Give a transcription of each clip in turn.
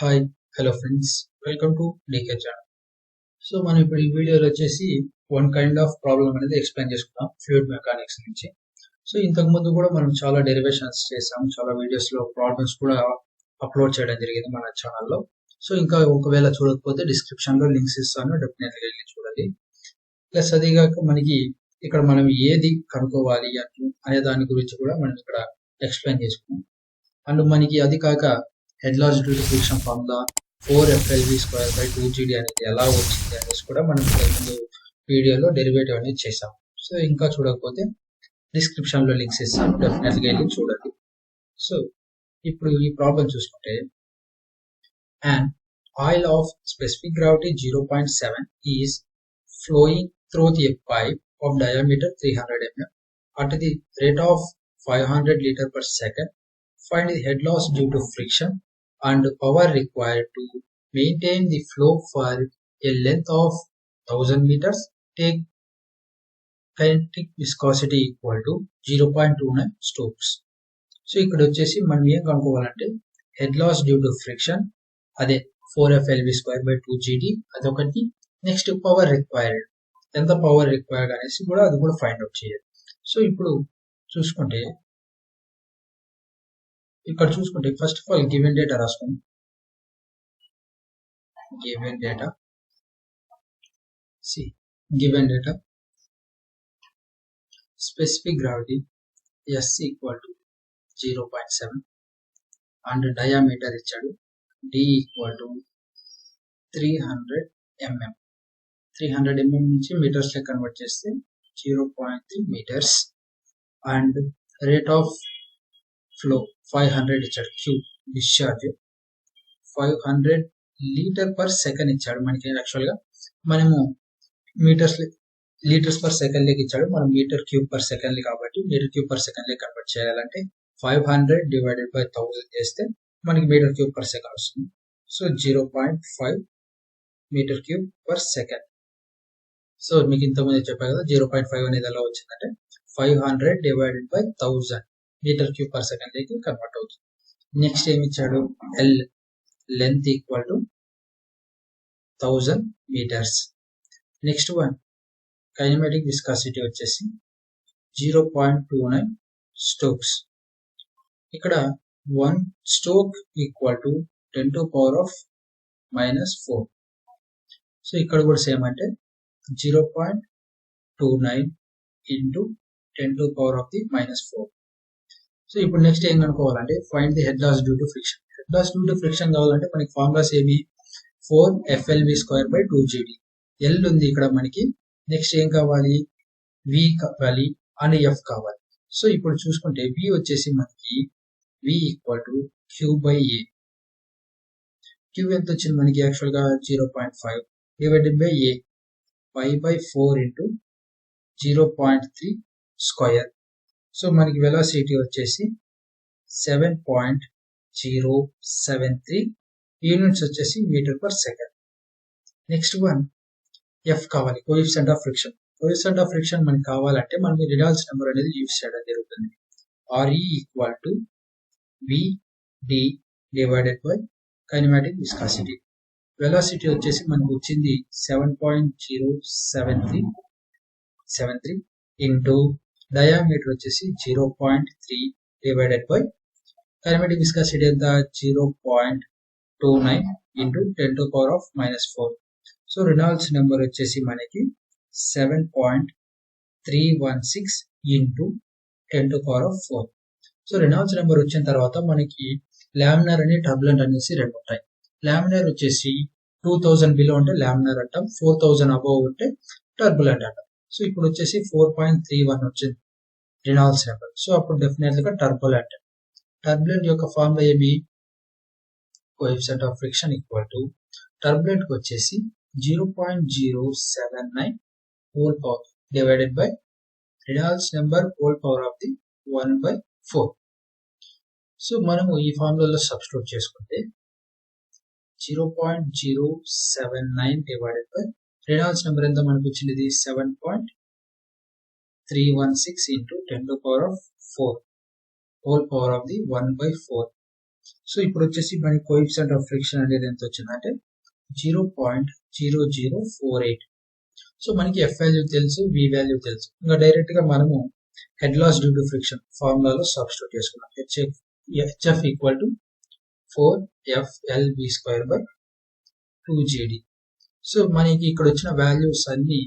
Hi hello friends welcome to DK channel. So మనం ఇప్పుడు ఈ వీడియోలో వచ్చేసి వన్ కైండ్ ఆఫ్ ప్రాబ్లం అనేది ఎక్స్ప్లెయిన్ చేసుకున్నాం ఫ్లూయిడ్ మెకానిక్స్ నుంచి. సో ఇంతకు ముందు కూడా మనం చాలా డెరివేషన్స్ చేసాం, చాలా వీడియోస్ లో ప్రాబ్లమ్స్ కూడా అప్లోడ్ చేయడం జరిగింది మన ఛానల్లో. సో ఇంకా ఒకవేళ చూడకపోతే డిస్క్రిప్షన్ లో లింక్స్ ఇస్తాను, డెఫినెట్గా వెళ్ళి చూడండి. ప్లస్ అదిగాక మనకి ఇక్కడ మనం ఏది కనుక్కోవాలి అనే దాని గురించి కూడా మనం ఇక్కడ ఎక్స్ప్లెయిన్ చేసుకున్నాం. అండ్ మనకి అది కాక head loss due to friction formula 4FLV² అనేది ఎలా వచ్చింది అనేసి కూడా మనం ముందు వీడియోలో డెరివేటివ్ అనేది చేసాం. సో ఇంకా చూడకపోతే డిస్క్రిప్షన్ లో లింక్స్ ఇస్తాను, డెఫినెట్గా వెళ్ళి చూడండి. సో ఇప్పుడు ఈ ప్రాబ్లం చూసుకుంటే and oil of specific gravity 0.7 is flowing through the pipe of diameter 300 mm at the rate of 500 liters per second. Find the head loss due to friction and power required to maintain the flow for a length of 1000 meters. Take kinetic viscosity equal to 0.29 Stokes. So ఇక్కడ వచ్చేసి మనం ఏం కనుక్కోవాలంటే head loss due to friction, అదే 4FLV²/2GD అదొకటి. Next power required, ఎంత power required అనేసి కూడా అది కూడా ఫైండ్ అవుట్ చేయాలి. సో ఇప్పుడు చూసుకుంటే ఇక్కడ చూసుకుంటే first of all given data రాసుకోండి. Given data specific gravity S equal to 0.7 and diameter ఇచ్చాడు D equal to 300 mm. 300 mm నుంచి మీటర్స్ లో కన్వర్ట్ చేస్తే 0.3 metres and rate of flow 500 ఇచ్చాడు. Cube discharge 500 litre per second ఇచ్చాడు. మనకి actual గా మనము లీటర్స్ పర్ సెకండ్ లేకి ఇచ్చాడు, మనం మీటర్ క్యూబ్ పర్ సెకండ్ కాబట్టి మీటర్ క్యూబ్ పర్ సెకండ్ లేకి కన్వర్ట్ చేయాలంటే 500 డివైడెడ్ బై 1000 చేస్తే మనకి మీటర్ క్యూబ్ పర్ సెకండ్ వస్తుంది. So 0.5 metre cube per second. So మీకు ఇంతకుముందు చెప్పాను కదా 0.5 అనేది ఎలా వచ్చిందంటే 500 divided by 1000 metre cube per second లేకి కన్వర్ట్ అవుతుంది. నెక్స్ట్ ఏమి ఇచ్చాడు, L length equal to 1000 metres. Next one kinematic viscosity వచ్చేసి 0.29 స్టోక్స్. ఇక్కడ 1 stroke equal to 10 to power of -4. So ఇక్కడ కూడా సేమ్ అంటే 0.29 into 10 to power of the -4. So ఇప్పుడు నెక్స్ట్ ఏం కనుక్కోవాలంటే find the head loss due to friction. Head loss due to friction కావాలంటే మనకి ఫార్ములాస్ ఏమి 4FLV²/2GD. L ఉంది ఇక్కడ మనకి. నెక్స్ట్ ఏం కావాలి, V కావాలి అండ్ F కావాలి. సో ఇప్పుడు చూసుకుంటే V వచ్చేసి మనకి V equal to Q/A. Q ఎంత వచ్చింది మనకి యాక్చువల్ గా 0.5 divided by A 5/4 into 0.3 square. So మనకి వెలాసిటీ వచ్చేసి 7.073 యూనిట్స్ వచ్చేసి metre per second. Next one F కావాలి, coefficient of friction. Coefficient of friction మనకి కావాలంటే మనకి రిడాల్స్ నెంబర్ అనేది యూజ్ చేయడం జరుగుతుంది. RE equal to VD divided by kinematic viscosity. Velocity వచ్చేసి మనకు వచ్చింది 7.073 ఇంటూ డయామీటర్ వచ్చేసి 0.3 డివైడెడ్ బై కైనమాటిక్ విస్కాసిటీ ఎంత 0.29 into 10 to power of -4. So Reynolds number వచ్చేసి మనకి 7.316 into 10 to power of 4. So Reynolds number వచ్చిన తర్వాత మనకి లామినార్ అని టర్బులెంట్ అనేసి రెండు ఉంటాయి. లామినార్ వచ్చేసి 2000 బిలో ఉంటే లామినార్ అంటాం, 4000 అబోవ్ ఉంటే టర్బులెంట్ అంటాం. సో ఇప్పుడు వచ్చేసి 4.31 వచ్చింది రినాల్డ్స్ నెంబర్. సో అప్పుడు డెఫినెట్లీ గా టర్బులెంట్. టర్బులెంట్ యొక్క ఫార్ములా ఏమి, coefficient of friction equal to turbulent కి వచ్చేసి 0.079 whole power divided by Reynolds number whole power of the 1/4. So మనము ఈ ఫార్ములాలో సబ్స్టిట్యూట్ చేసుకుంటే 0.079 డివైడెడ్ బై రినాల్డ్స్ నెంబర్ ఎంత మనకు వచ్చింది 7.316 into 10 to power of 4 whole power of the 1/4. So ఇప్పుడు వచ్చేసి మన కోఎఫిషియంట్ ఆఫ్ ఫ్రిక్షన్ అనేది ఎంత వచ్చిందంటే 0.0048. సో మనకి ఎఫ్ వాల్యూ తెలుసు, వి వాల్యూ తెలుసు. ఇంకా డైరెక్ట్ గా మనము head loss due to friction ఫార్ములాలో సబ్స్టిట్యూట్ చేసుకున్నాం. HF equal to 4FLV²/2GD. So మనకి ఇక్కడ వచ్చిన వాల్యూస్ అన్ని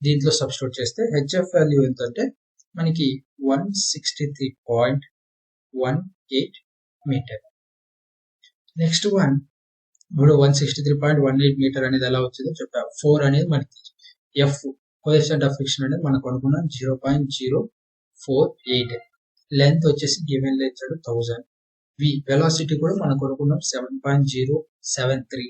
దీంట్లో సబ్స్టిట్యూట్ చేస్తే హెచ్ఎఫ్ వాల్యూ ఎంత అంటే మనకి 163.18 మీటర్. నెక్స్ట్ వన్, ఇప్పుడు 163.18 మీటర్ అనేది ఎలా వచ్చిందో చెప్తా. 4 అనేది మనకి ఎఫ్ కోఎఫిషియంట్ ఆఫ్ ఫ్రిక్షన్ అనేది మనకు అనుకున్నాం 0.048. లెంత్ వచ్చేసి గివెన్ లో ఇచ్చాడు 1000. వి వెలాసిటీ కూడా మనకు అనుకున్నాం 7.073.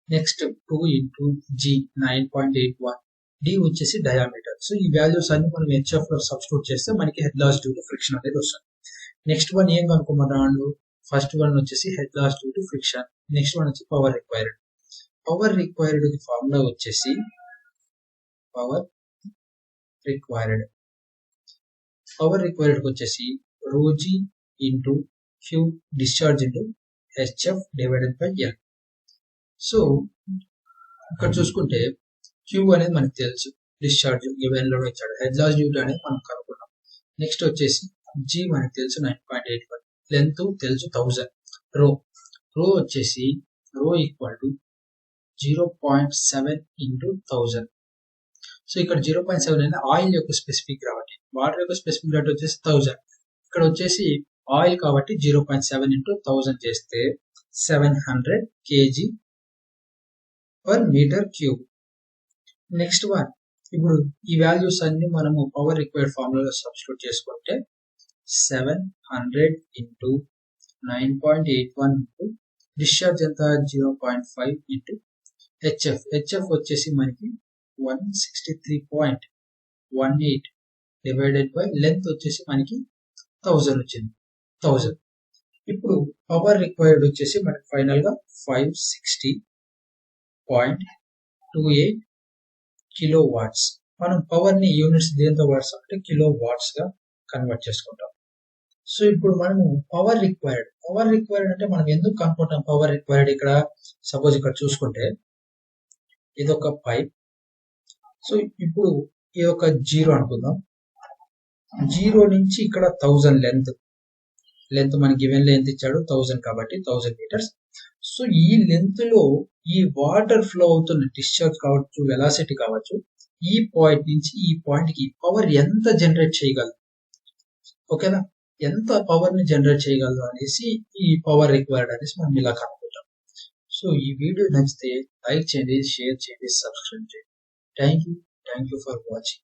Next 2 into G 9.81. డి వచ్చేసి డయామీటర్. సో ఈ వాల్యూస్ అన్ని మనం హెచ్ఎఫ్ లో సబ్స్టిట్యూట్ చేస్తే మనకి head loss due to friction అనేది వస్తుంది. నెక్స్ట్ వన్ ఏం కనుక్కోమన్నాడు? ఫస్ట్ వన్ వచ్చేసి head loss due to friction. Next one వచ్చి power required. Power required formula వచ్చేసి పవర్ రిక్వైర్డ్ వచ్చేసి ρg into Q discharge into HF divided by L. So ఇక్కడ చూసుకుంటే క్యూ అనేది మనకు తెలుసు, డిశ్చార్జ్ గివెన్ లో ఇచ్చాడు. హెడ్ లాస్ డ్యూటీ అనేది మనం కనుక్కున్నాం. నెక్స్ట్ వచ్చేసి జీ మనకు తెలుసు 9.81, లెంత్ తెలుసు 1000. రో వచ్చేసి రో ఈక్వల్ టు 0.7 into 1000. సో ఇక్కడ 0.7 అనేది ఆయిల్ యొక్క స్పెసిఫిక్ కాబట్టి, వాటర్ యొక్క స్పెసిఫిక్ రేట్ వచ్చేసి 1000. ఇక్కడ వచ్చేసి ఆయిల్ కాబట్టి 0.7 into 1000 చేస్తే 700 kg per meter cube. Next one, ఇప్పుడు ఈ వాల్యూస్ అన్ని మనము పవర్ రిక్వైర్డ్ ఫార్ములాలో సబ్స్టిట్యూట్ చేసుకుంటే 700 into 9.81 into డిశ్చార్జ్ ఎంత 0.5 into హెచ్ఎఫ్ వచ్చేసి మనకి 163.18 డివైడెడ్ బై లెంత్ వచ్చేసి మనకి 1000 వచ్చింది. 1000. ఇప్పుడు పవర్ రిక్వైర్డ్ వచ్చేసి మనకి ఫైనల్ గా 560.28 కిలో వాట్స్. మనం పవర్ ని యూనిట్స్ దేంతో వాట్స్ అంటే కిలో వాట్స్ గా కన్వర్ట్ చేసుకుంటాం. సో ఇప్పుడు మనము పవర్ రిక్వైర్డ్ అంటే మనం ఎందుకు కనుక్కుంటాం పవర్ రిక్వైర్డ్? ఇక్కడ సపోజ్ ఇక్కడ చూసుకుంటే ఇది ఒక పైప్. సో ఇప్పుడు ఇది ఒక 0 అనుకుందాం. 0 నుంచి ఇక్కడ 1000 లెంత్ మనకి గివెన్ లో ఎంత ఇచ్చాడు 1000 కాబట్టి 1000 మీటర్స్. సో ఈ లెంత్ లో ఈ వాటర్ ఫ్లో అవుతున్న డిశ్చార్జ్ కావచ్చు, వెలాసిటీ కావచ్చు, ఈ పాయింట్ నుంచి ఈ పాయింట్ కి పవర్ ఎంత జనరేట్ చేయగలదు, ఓకేనా, ఎంత పవర్ ని జనరేట్ చేయగలదు అనేసి ఈ పవర్ రిక్వైర్డ్ అనేసి మనం ఇలా కనుక్కుంటాం. సో ఈ వీడియో నచ్చితే లైక్ చేయండి, షేర్ చేయండి, సబ్స్క్రైబ్ చేయండి. Thank you for watching.